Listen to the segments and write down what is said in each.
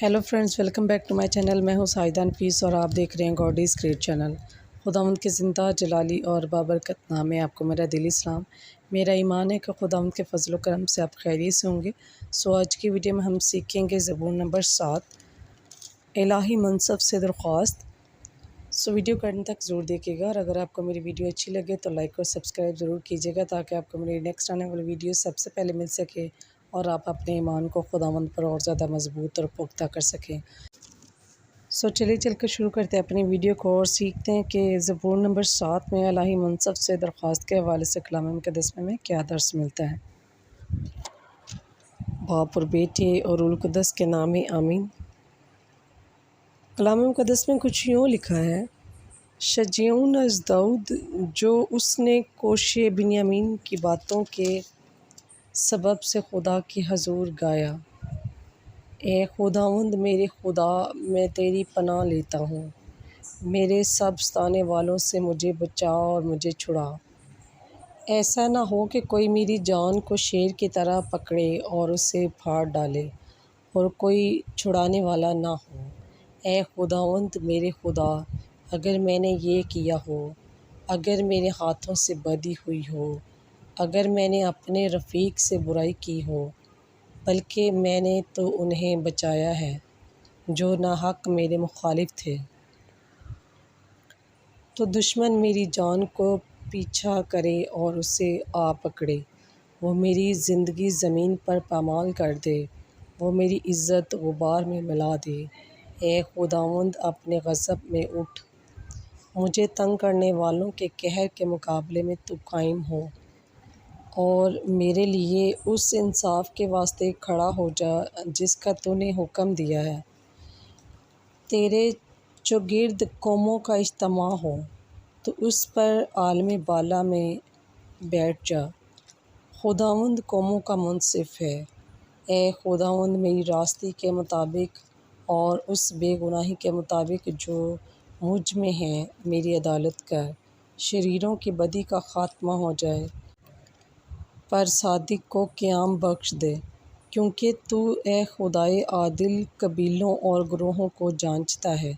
Hello friends, welcome back to my channel. मैं हूं साहिदा नफीस और आप देख रहे हैं गॉडीज़ क्रिएट चैनल। खुदावंद के ज़िंदा जलाली और बाबरकत नाम में आपको मेरा दिली सलाम। मेरा ईमान है कि खुदावंद के फजल करम से आप खैरियत से होंगे। सो आज की वीडियो में हम सीखेंगे ज़बूर नंबर 7, इलाही मनसब से दरख्वास्त। सो वीडियो का अंत तक ज़रूर देखिएगा और अगर आपको मेरी वीडियो अच्छी लगे तो लाइक और सब्सक्राइब ज़रूर कीजिएगा ताकि आपको मेरी नेक्स्ट आने वाली वीडियो सबसे पहले मिल सके और आप अपने ईमान को खुदावंद पर और ज़्यादा मजबूत और पुख्ता कर सकें। सो चलिए चलकर शुरू करते हैं अपनी वीडियो को और सीखते हैं कि ज़बूर नंबर 7 में इलाही मनसब से दरख्वास्त के हवाले से कलाम मुक़द्दस में क्या दर्स मिलता है। बाप और बेटे और रूहुल कुद्दस के नाम में आमीन। कलाम मुक़द्दस में कुछ यूँ लिखा है, शजीउन अज़ दाऊद, जो उसने कोशे बिन्यामीन की बातों के सबब से खुदा की हजूर गाया। ए खुदावंद मेरे खुदा, मैं तेरी पनाह लेता हूँ। मेरे सब सताने वालों से मुझे बचा और मुझे छुड़ा। ऐसा ना हो कि कोई मेरी जान को शेर की तरह पकड़े और उसे फाड़ डाले और कोई छुड़ाने वाला ना हो। ए खुदावंद मेरे खुदा, अगर मैंने ये किया हो, अगर मेरे हाथों से बदी हुई हो, अगर मैंने अपने रफ़ीक से बुराई की हो, बल्कि मैंने तो उन्हें बचाया है जो नाहक मेरे मुखालिफ थे। तो दुश्मन मेरी जान को पीछा करे और उसे आ पकड़े। वो मेरी ज़िंदगी ज़मीन पर पामाल कर दे, वो मेरी इज़्ज़त गुबार में मिला दे। ए खुदावंद अपने गज़ब में उठ, मुझे तंग करने वालों के कहर के मुकाबले में तू कायम हो और मेरे लिए उस इंसाफ के वास्ते खड़ा हो जा जिसका तूने हुक्म दिया है। तेरे चौगिर्द कौमों का इज्तिमा हो तो उस पर आलम बाला में बैठ जा। खुदावंद कौमों का मुनसिफ है। ए खुदावंद मेरी रास्ती के मुताबिक और उस बेगुनाही के मुताबिक जो मुझ में है मेरी अदालत कर। शरीरों की बदी का ख़ात्मा हो जाए, पर सादिक को क़याम बख्श दे, क्योंकि तू ए खुदाए आदिल कबीलों और ग्रोहों को जांचता है।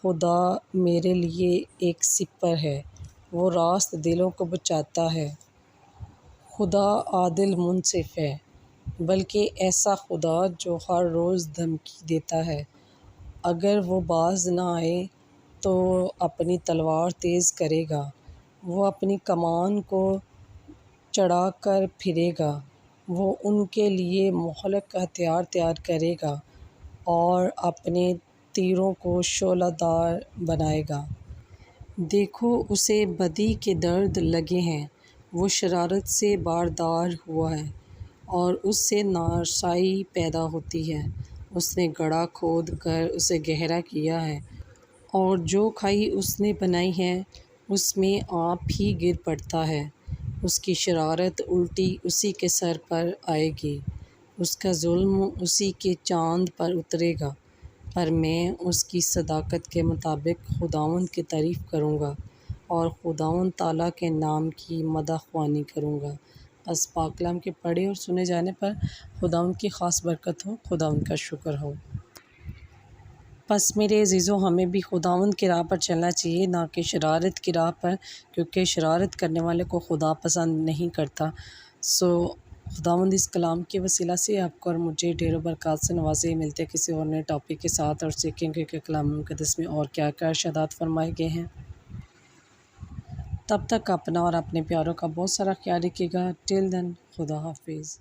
खुदा मेरे लिए एक सिपर है, वो रास्त दिलों को बचाता है। खुदा आदिल मुनसिफ है, बल्कि ऐसा खुदा जो हर रोज़ धमकी देता है। अगर वो बाज ना आए तो अपनी तलवार तेज़ करेगा, वो अपनी कमान को चढ़ा कर फिरेगा, वो उनके लिए मोहलक हथियार तैयार करेगा और अपने तीरों को शोलादार बनाएगा। देखो, उसे बदी के दर्द लगे हैं, वो शरारत से बारदार हुआ है और उससे नारसाई पैदा होती है। उसने गड्ढा खोद कर उसे गहरा किया है और जो खाई उसने बनाई है उसमें आप ही गिर पड़ता है। उसकी शरारत उल्टी उसी के सर पर आएगी, उसका जुल्म उसी के चाँद पर उतरेगा। पर मैं उसकी सदाकत के मुताबिक खुदावंद की तारीफ़ करूँगा और खुदावंद ताला के नाम की मदह-ख़्वानी करूँगा। बस पाक कलाम के पढ़े और सुने जाने पर खुदावंद की ख़ास बरकत हो, खुदावंद का शुक्र हो। बस मेरे अज़ीज़ों, हमें भी खुदावंद की राह पर चलना चाहिए, ना कि शरारत की राह पर, क्योंकि शरारत करने वाले को खुदा पसंद नहीं करता। सो खुदावंद इस कलाम के वसीला से आपको और मुझे ढेरों बरक़ात से नवाज़े। मिलते हैं किसी और नए टॉपिक के साथ और सीखेंगे कि कलाम मुक़द्दस में और क्या क्या इरशादात फरमाए गए हैं। तब तक अपना और अपने प्यारों का बहुत सारा ख्याल रखिएगा। टिल देन, खुदा हाफिज़।